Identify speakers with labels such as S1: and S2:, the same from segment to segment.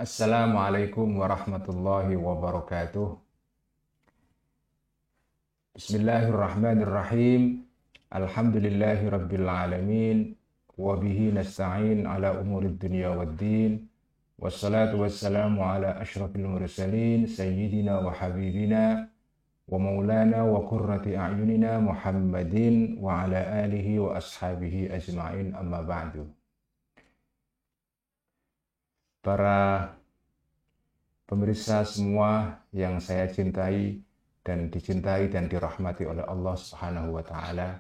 S1: Assalamualaikum warahmatullahi wabarakatuh. Bismillahirrahmanirrahim. Alhamdulillahi rabbil alamin. Wabihi nasta'in ala umurid dunya waddin. Wassalatu wassalamu ala ashrafil mursalin. Sayyidina wa habibina wa maulana wa qurrati a'yunina Muhammadin wa ala alihi wa ashabihi ajma'in, amma ba'du. Para pemirsa semua yang saya cintai dan dicintai dan dirahmati oleh Allah Subhanahu wa taala.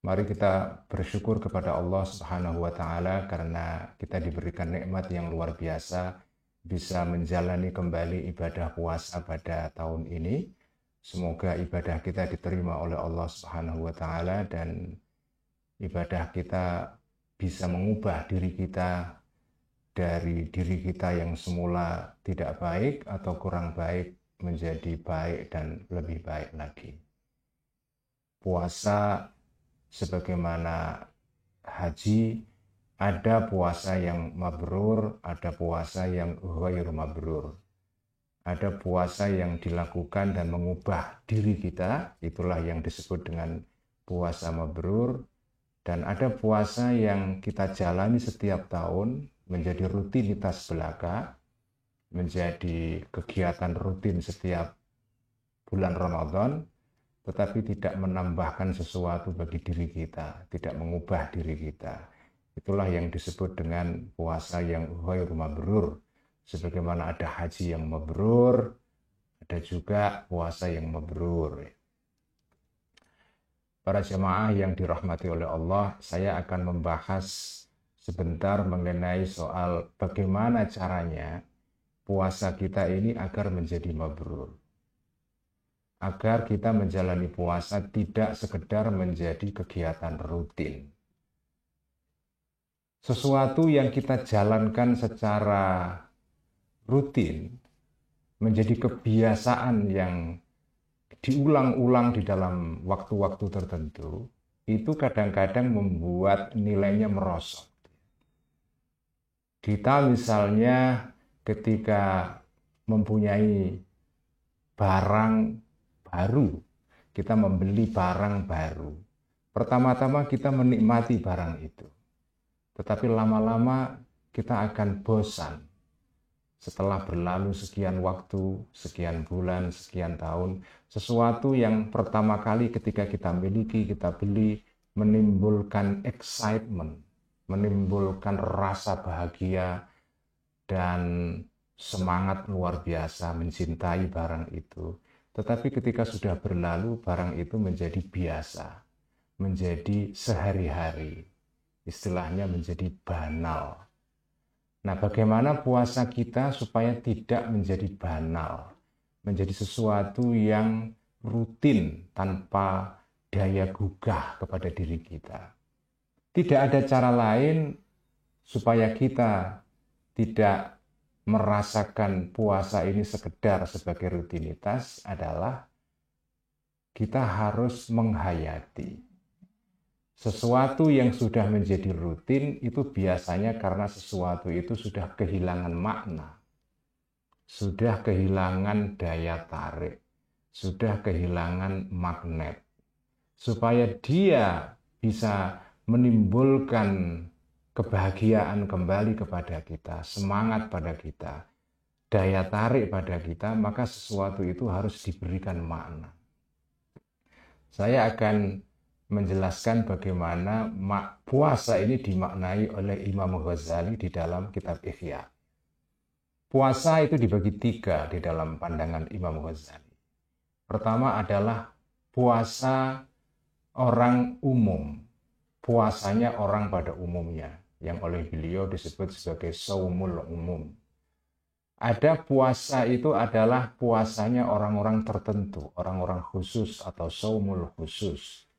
S1: Mari kita bersyukur kepada Allah Subhanahu wa taala karena kita diberikan nikmat yang luar biasa bisa menjalani kembali ibadah puasa pada tahun ini. Semoga ibadah kita diterima oleh Allah Subhanahu wa taala dan ibadah kita bisa mengubah diri kita dari diri kita yang semula tidak baik atau kurang baik menjadi baik dan lebih baik lagi. Puasa sebagaimana haji, ada puasa yang mabrur, ada puasa yang ghair mabrur. Ada puasa yang dilakukan dan mengubah diri kita, itulah yang disebut dengan puasa mabrur. Dan ada puasa yang kita jalani setiap tahun, menjadi rutinitas belaka, menjadi kegiatan rutin setiap bulan Ramadan, tetapi tidak menambahkan sesuatu bagi diri kita, tidak mengubah diri kita. Itulah yang disebut dengan puasa yang ghair mabrur. Sebagaimana ada haji yang mabrur, ada juga puasa yang mabrur. Para jemaah yang dirahmati oleh Allah, saya akan membahas sebentar mengenai soal bagaimana caranya puasa kita ini agar menjadi mabrur. Agar kita menjalani puasa tidak sekedar menjadi kegiatan rutin. Sesuatu yang kita jalankan secara rutin menjadi kebiasaan yang diulang-ulang di dalam waktu-waktu tertentu, itu kadang-kadang membuat nilainya merosot. Kita misalnya ketika mempunyai barang baru, kita membeli barang baru. Pertama-tama kita menikmati barang itu. Tetapi lama-lama kita akan bosan. Setelah berlalu sekian waktu, sekian bulan, sekian tahun, sesuatu yang pertama kali ketika kita miliki, kita beli, menimbulkan excitement, menimbulkan rasa bahagia dan semangat luar biasa mencintai barang itu. Tetapi ketika sudah berlalu, barang itu menjadi biasa, menjadi sehari-hari, istilahnya menjadi banal. Nah, bagaimana puasa kita supaya tidak menjadi banal, menjadi sesuatu yang rutin tanpa daya gugah kepada diri kita. Tidak ada cara lain supaya kita tidak merasakan puasa ini sekedar sebagai rutinitas adalah kita harus menghayati. Sesuatu yang sudah menjadi rutin itu biasanya karena sesuatu itu sudah kehilangan makna, sudah kehilangan daya tarik, sudah kehilangan magnet. Supaya dia bisa menimbulkan kebahagiaan kembali kepada kita, semangat pada kita, daya tarik pada kita, maka sesuatu itu harus diberikan makna. Saya akan menjelaskan bagaimana puasa ini dimaknai oleh Imam Ghazali di dalam kitab Ihya. Puasa itu dibagi tiga di dalam pandangan Imam Ghazali. Pertama adalah puasa orang umum, puasanya orang pada umumnya, yang oleh beliau disebut sebagai shaumul umum. Ada puasa itu adalah puasanya orang-orang tertentu, orang-orang khusus atau shaumul khusus.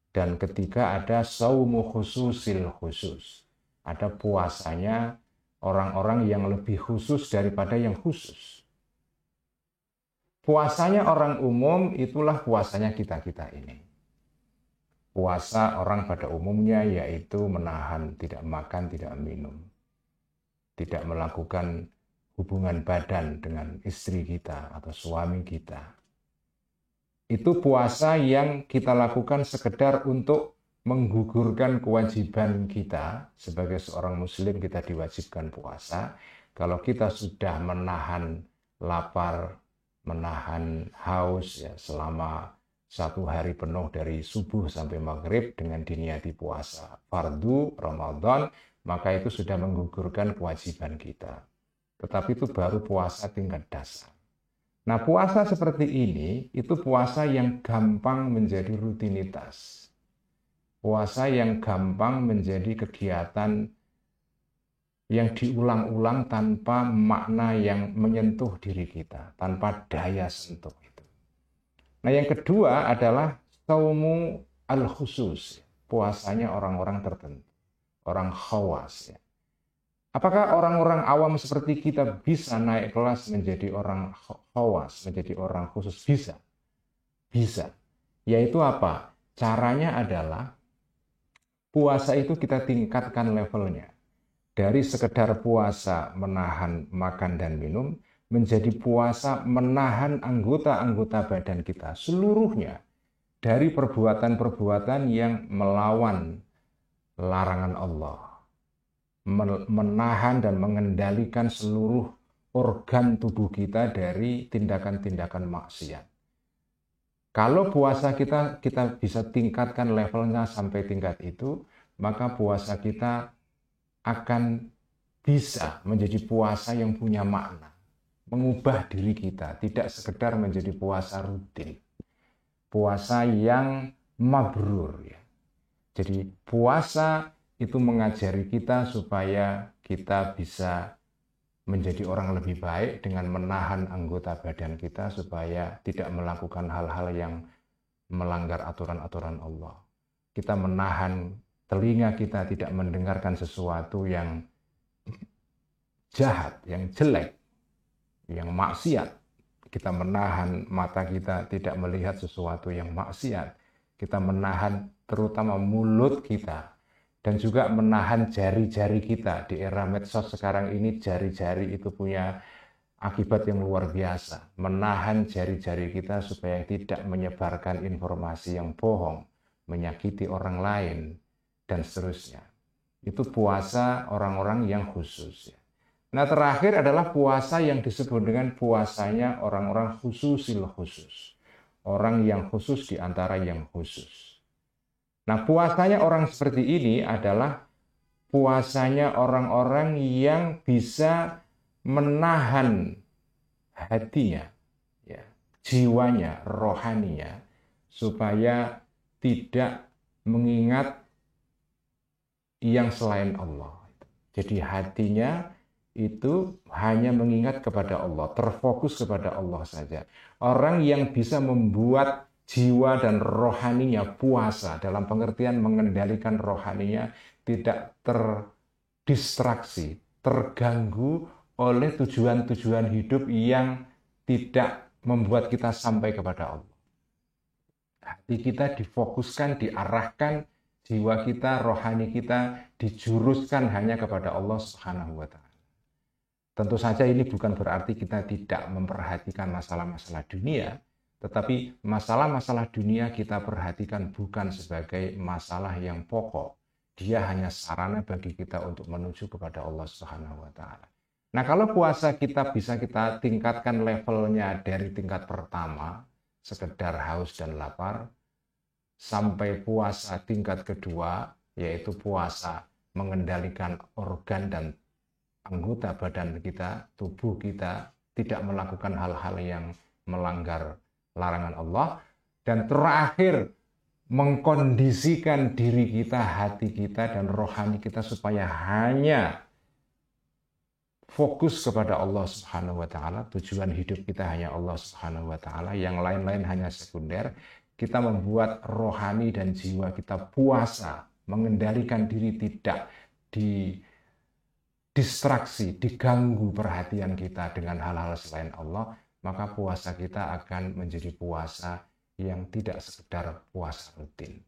S1: Dan ketika ada shaumu khususil khusus, ada puasanya orang-orang yang lebih khusus daripada yang khusus. Puasanya orang umum itulah puasanya kita-kita ini. puasa orang pada umumnya yaitu menahan, tidak makan, tidak minum, tidak melakukan hubungan badan dengan istri kita atau suami kita. Itu puasa yang kita lakukan sekedar untuk menggugurkan kewajiban kita. Sebagai seorang muslim kita diwajibkan puasa. Kalau kita sudah menahan lapar, menahan haus ya, selama 1 hari penuh dari subuh sampai maghrib dengan diniati puasa fardu Ramadan, maka itu sudah menggugurkan kewajiban kita. Tetapi itu baru puasa tingkat dasar. Nah, puasa seperti ini, itu puasa yang gampang menjadi rutinitas. Puasa yang gampang menjadi kegiatan yang diulang-ulang tanpa makna yang menyentuh diri kita, tanpa daya sentuh itu. Nah, yang kedua adalah saumu al-khusus, puasanya orang-orang tertentu, orang khawas. Ya. Apakah orang-orang awam seperti kita bisa naik kelas menjadi orang khawas, menjadi orang khusus? Bisa. Bisa. Yaitu apa? Caranya adalah puasa itu kita tingkatkan levelnya. Dari sekedar puasa menahan makan dan minum, menjadi puasa menahan anggota-anggota badan kita seluruhnya dari perbuatan-perbuatan yang melawan larangan Allah. Menahan dan mengendalikan seluruh organ tubuh kita dari tindakan-tindakan maksiat. Kalau puasa kita bisa tingkatkan levelnya sampai tingkat itu, maka puasa kita akan bisa menjadi puasa yang punya makna, mengubah diri kita, tidak sekedar menjadi puasa rutin, puasa yang mabrur. Ya. Jadi puasa itu mengajari kita supaya kita bisa menjadi orang lebih baik dengan menahan anggota badan kita supaya tidak melakukan hal-hal yang melanggar aturan-aturan Allah. Kita menahan telinga kita tidak mendengarkan sesuatu yang jahat, yang jelek, yang maksiat. Kita menahan mata kita tidak melihat sesuatu yang maksiat. Kita menahan terutama mulut kita. Dan juga menahan jari-jari kita. Di era medsos sekarang ini jari-jari itu punya akibat yang luar biasa. Menahan jari-jari kita supaya tidak menyebarkan informasi yang bohong, menyakiti orang lain, dan seterusnya. Itu puasa orang-orang yang khusus. Nah, terakhir adalah puasa yang disebut dengan puasanya orang-orang khususil khusus. Orang yang khusus di antara yang khusus. Nah, puasanya orang seperti ini adalah puasanya orang-orang yang bisa menahan hatinya, ya, jiwanya, rohaninya, supaya tidak mengingat yang selain Allah. Jadi hatinya itu hanya mengingat kepada Allah, terfokus kepada Allah saja. Orang yang bisa membuat jiwa dan rohaninya puasa, dalam pengertian mengendalikan rohaninya, tidak terdistraksi, terganggu oleh tujuan-tujuan hidup yang tidak membuat kita sampai kepada Allah. Hati kita difokuskan, diarahkan, jiwa kita, rohani kita dijuruskan hanya kepada Allah Subhanahu wa Ta'ala. Tentu saja ini bukan berarti kita tidak memperhatikan masalah-masalah dunia, tetapi masalah-masalah dunia kita perhatikan bukan sebagai masalah yang pokok. Dia hanya sarana bagi kita untuk menuju kepada Allah Subhanahu wa Ta'ala. Nah, kalau puasa kita bisa kita tingkatkan levelnya dari tingkat pertama, sekedar haus dan lapar, sampai puasa tingkat kedua, yaitu puasa mengendalikan organ dan anggota badan kita, tubuh kita, tidak melakukan hal-hal yang melanggar larangan Allah, dan terakhir mengkondisikan diri kita, hati kita, dan rohani kita supaya hanya fokus kepada Allah Subhanahu wa Ta'ala. Tujuan hidup kita hanya Allah Subhanahu wa Ta'ala, yang lain-lain hanya sekunder. Kita membuat rohani dan jiwa kita puasa, mengendalikan diri tidak didistraksi, diganggu perhatian kita dengan hal-hal selain Allah, maka puasa kita akan menjadi puasa yang tidak sekedar puasa rutin.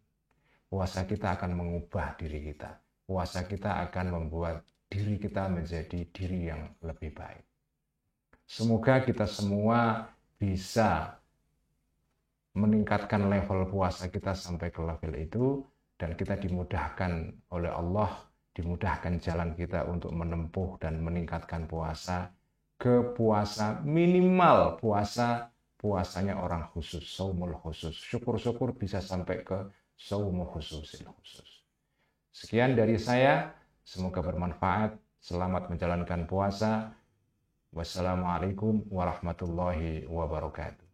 S1: puasa kita akan mengubah diri kita. Puasa kita akan membuat diri kita menjadi diri yang lebih baik. Semoga kita semua bisa meningkatkan level puasa kita sampai ke level itu, dan kita dimudahkan oleh Allah, dimudahkan jalan kita untuk menempuh dan meningkatkan puasa ke puasa minimal puasanya orang khusus, saumul khusus. Syukur-syukur bisa sampai ke saumul khususil khusus. Sekian dari saya, semoga bermanfaat. Selamat menjalankan puasa. Wassalamualaikum warahmatullahi wabarakatuh.